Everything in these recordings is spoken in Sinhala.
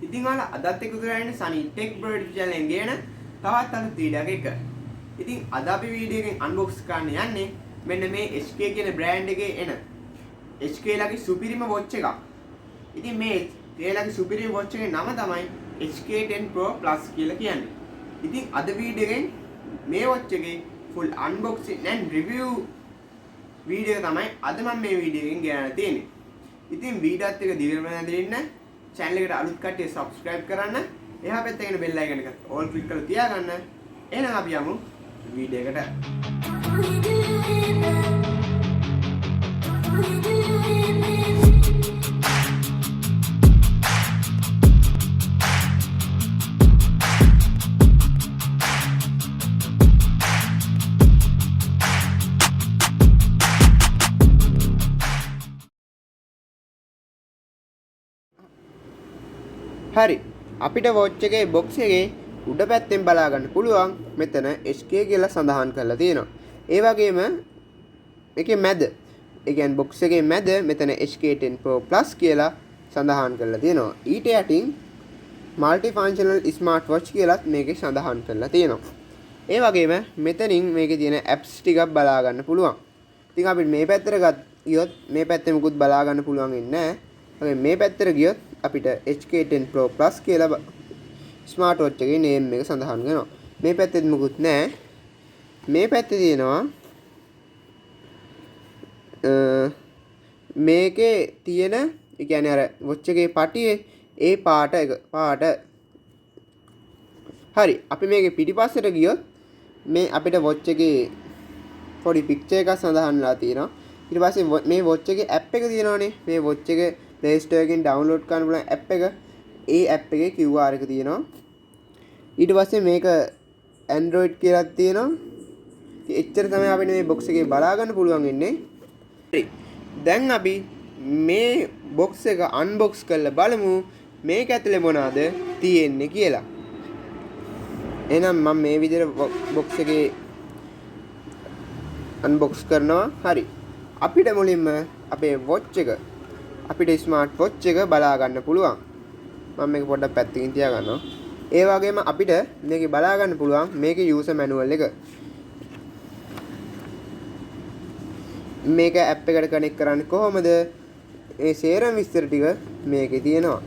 ඉතින් ඔයාලා අදත් එක්ක කරන්නේ සනි ටෙක් බ්‍රෝ YouTube channel එකෙන් ගේන තවත් අලුත් වීඩියෝ එකක්. ඉතින් අද අපි වීඩියෝ එකෙන් අන්බොක්ස් කරන්න යන්නේ මෙන්න මේ HK කියන බ්‍රෑන්ඩ් එකේ එන HK ලගේ සුපිරිම වොච් එකක්. ඉතින් මේ HK ලගේ සුපිරිම වොච් එකේ නම තමයි HK10 Pro Plus කියලා කියන්නේ. ඉතින් අද වීඩියෝ එකෙන් මේ වොච් එකේ full unboxing and review video තමයි අද මම මේ වීඩියෝ එකෙන් ගේන්න තියෙන්නේ. ඉතින් වීඩියෝත් එක දිගටම නැදෙන්න channel එකට අලුත් කට්ටිය subscribe කරන්න. එහා පැත්තේ තියෙන bell icon එක all click කරලා තියාගන්න. එහෙනම් අපි යමු වීඩියෝ එකට. හරි අපිට වොච් එකේ බොක්ස් එකේ උඩ පැත්තෙන් බලා ගන්න පුළුවන් මෙතන HK කියලා සඳහන් කරලා තියෙනවා. ඒ වගේම මේකේ මැද ඒ කියන්නේ බොක්ස් එකේ මැද මෙතන HK10 Pro Plus කියලා සඳහන් කරලා තියෙනවා. ඊට යටින් multi functional smart watch කියලාත් මේකේ සඳහන් කරලා තියෙනවා. ඒ වගේම මෙතනින් මේකේ තියෙන apps ටිකක් බලා ගන්න පුළුවන්. ඉතින් අපිට මේ පැත්තට ගියොත් මේ පැත්තේ මුකුත් බලා ගන්න පුළුවන් වෙන්නේ නැහැ. මේ පැත්තට ගියොත් අපිට HK10 Pro Plus කියලා ස්මාර්ට් වොච් එකේ නේම් එක සඳහන් වෙනවා. මේ පැත්තෙත් මුකුත් නැහැ. මේ පැත්තේ තියෙනවා මේකේ තියෙන ඒ කියන්නේ අර වොච් එකේ පටියේ ඒ පාට හරි අපි මේකේ පිටිපස්සට ගියොත් මේ අපිට වොච් එකේ පොඩි පික්චර් එකක් සඳහන්ලා තියෙනවා. ඊට පස්සේ මේ වොච් එකේ ඇප් එක තියෙනවානේ. මේ වොච් එකේ Play Store එකෙන් download කරන්න පුළුවන් app එක. ඒ app එකේ QR එක තියෙනවා. ඊට පස්සේ මේක Android කියලා තියෙනවා. එච්චර තමයි අපිට මේ box එකේ බලා ගන්න පුළුවන් වෙන්නේ. හරි. දැන් අපි මේ box එක unbox කරලා බලමු මේක ඇතුලේ මොනවද තියෙන්නේ කියලා. එහෙනම් මම මේ විදිහට box එකේ unbox කරනවා. හරි. අපිට මුලින්ම අපේ watch එක අපිට ස්මාර්ට් වොච් එක බලා ගන්න පුළුවන්. මම මේක පොඩ්ඩක් පැත්තකින් තියා ගන්නවා. ඒ වගේම අපිට මේකේ බලා ගන්න පුළුවන් මේකේ යූසර් මැනුවල් එක. මේක ඇප් එකට කනෙක්ට් කරන්නේ කොහොමද? ඒ සේරම විස්තර ටික මේකේ තියෙනවා.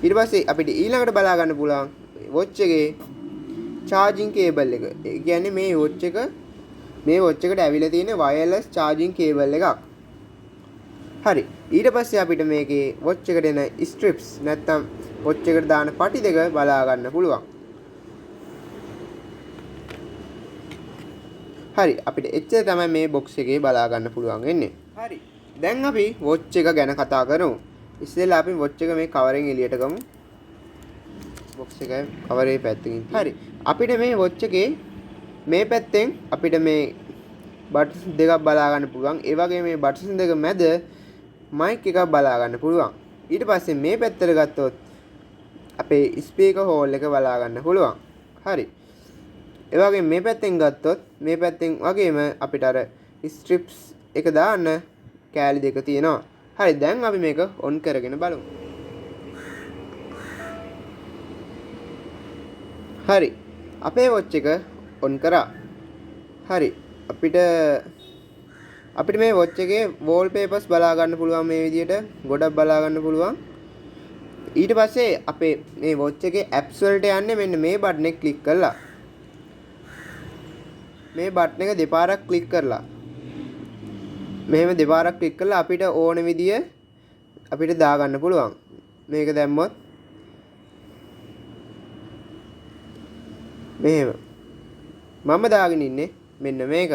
ඊට පස්සේ අපිට ඊළඟට බලා ගන්න පුළුවන් වොච් එකේ charging cable එක. ඒ කියන්නේ මේ වොච් එකට ඇවිල්ලා තියෙන wireless charging cable එකක්. හරි. ඊට පස්සේ අපිට මේකේ වොච් එකට එන ස්ට්‍රිප්ස් නැත්තම් වොච් එකට දාන පටි දෙක බලා ගන්න පුළුවන්. හරි. අපිට එච්චර තමයි මේ බොක්ස් එකේ බලා ගන්න පුළුවන් වෙන්නේ. හරි. දැන් අපි වොච් එක ගැන කතා කරමු. ඉස්සෙල්ලා අපි වොච් එක මේ කවරෙන් එළියට ගමු. බොක්ස් එකේ කවරේ පැත්තකින්. හරි. අපිට මේ වොච් එකේ මේ පැත්තෙන් අපිට මේ බටන්ස් දෙකක් බලා ගන්න පුළුවන්. ඒ වගේ මේ බටන්ස් දෙක මැද මයික් එකක් බලා ගන්න පුළුවන්. ඊට පස්සේ මේ පැත්තට ගත්තොත් අපේ ස්පීකර් හෝල් එක බලා ගන්න පුළුවන්. හරි. ඒ වගේම මේ පැත්තෙන් ගත්තොත් මේ පැත්තෙන් වගේම අපිට අර ස්ට්‍රිප්ස් එක දාන්න කෑලි දෙක තියෙනවා. හරි. දැන් අපි මේක ඔන් කරගෙන බලමු. හරි. අපේ වොච් එක ඔන් කරා. හරි. අපිට මේ වොච් එකේ wallpapers බලා ගන්න පුළුවන් මේ විදිහට ගොඩක් බලා ගන්න පුළුවන්. ඊට පස්සේ අපේ මේ වොච් එකේ apps වලට යන්නේ මෙන්න මේ බටන් එක ක්ලික් කරලා. මේ බටන් එක දෙපාරක් ක්ලික් කරලා. මෙහෙම දෙපාරක් ක්ලික් කරලා අපිට ඕන විදිය අපිට දා ගන්න පුළුවන්. මේක දැම්මොත් මෙහෙම මම දාගෙන ඉන්නේ මෙන්න මේක.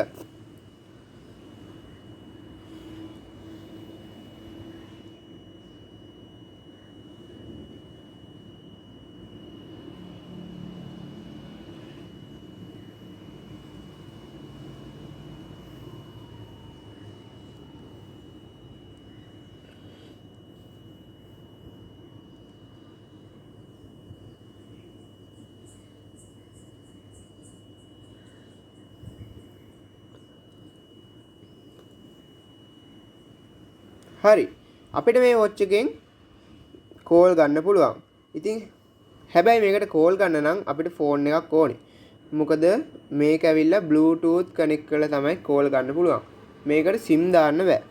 හරි. අපිට මේ වොච් එකෙන් කෝල් ගන්න පුළුවන්. ඉතින් හැබැයි මේකට කෝල් ගන්න නම් අපිට ෆෝන් එකක් ඕනේ. මොකද මේක ඇවිල්ලා Bluetooth කනෙක්ට් කරලා තමයි කෝල් ගන්න පුළුවන්. මේකට SIM දාන්න බෑ.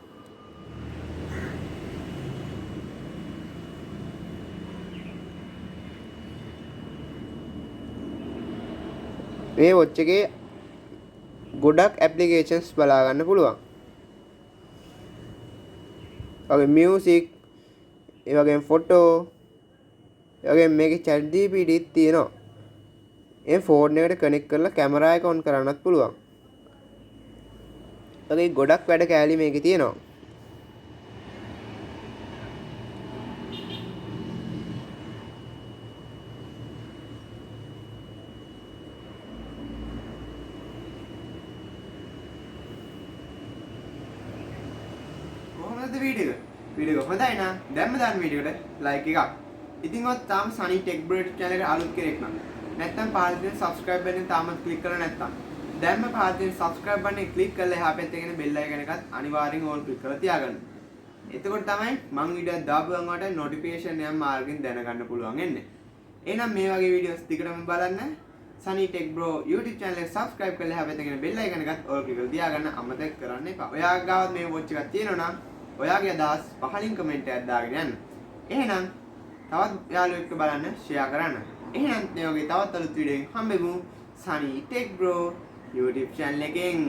මේ watch එකේ ගොඩක් applications බලා ගන්න පුළුවන්. වගේ music, ඒ වගේම photo, ඒ වගේම මේකේ chat GPT තියෙනවා. ඒ ෆෝන් එකට කනෙක්ට් කරලා කැමරා එක ඔන් කරන්නත් පුළුවන්. වගේ ගොඩක් වැඩ කෑලි මේකේ තියෙනවා. කොහොමද වීඩියෝ හොඳයි නා දැම්ම දාන්න වීඩියෝ එකට ලයික් එකක්. ඉතින් ඔත් තාම Sunny Tech Bro channel එකට අලුත් කෙනෙක් නම් නැත්නම් පහළ තියෙන subscribe button එක තාමත් click කරලා නැත්නම් දැන්ම පහළ තියෙන subscribe button එක click කරලා එහා පැත්තේ තියෙන bell icon එකත් අනිවාර්යෙන් all click කරලා තියාගන්න. එතකොට තමයි මම වීඩියෝ දාපු ගමන් ඔයාලට notification යම් මාර්ගෙන් දැනගන්න පුළුවන් එන්නේ. එහෙනම් මේ වගේ වීඩියෝස් ටිකටම බලන්න Sunny Tech Bro YouTube channel එක subscribe කරලා එහා පැත්තේ තියෙන bell icon එකත් all click කරලා තියාගන්න අමතක කරන්න එපා. ඔයාගේ ගාවත් මේ watch එකක් තියෙනවා නම් ඔයාගේ අදහස් පහලින් කමෙන්ට් එකක් දාගෙන යන්න. එහෙනම් තවත් යාළුවෙක් එක්ක බලන්න ෂෙයා කරන්න. එහෙනම් මේ වගේ තවත් අලුත් වීඩියෝ එකකින් හම්බෙමු Sunny Tech Bro YouTube channel එකෙන්.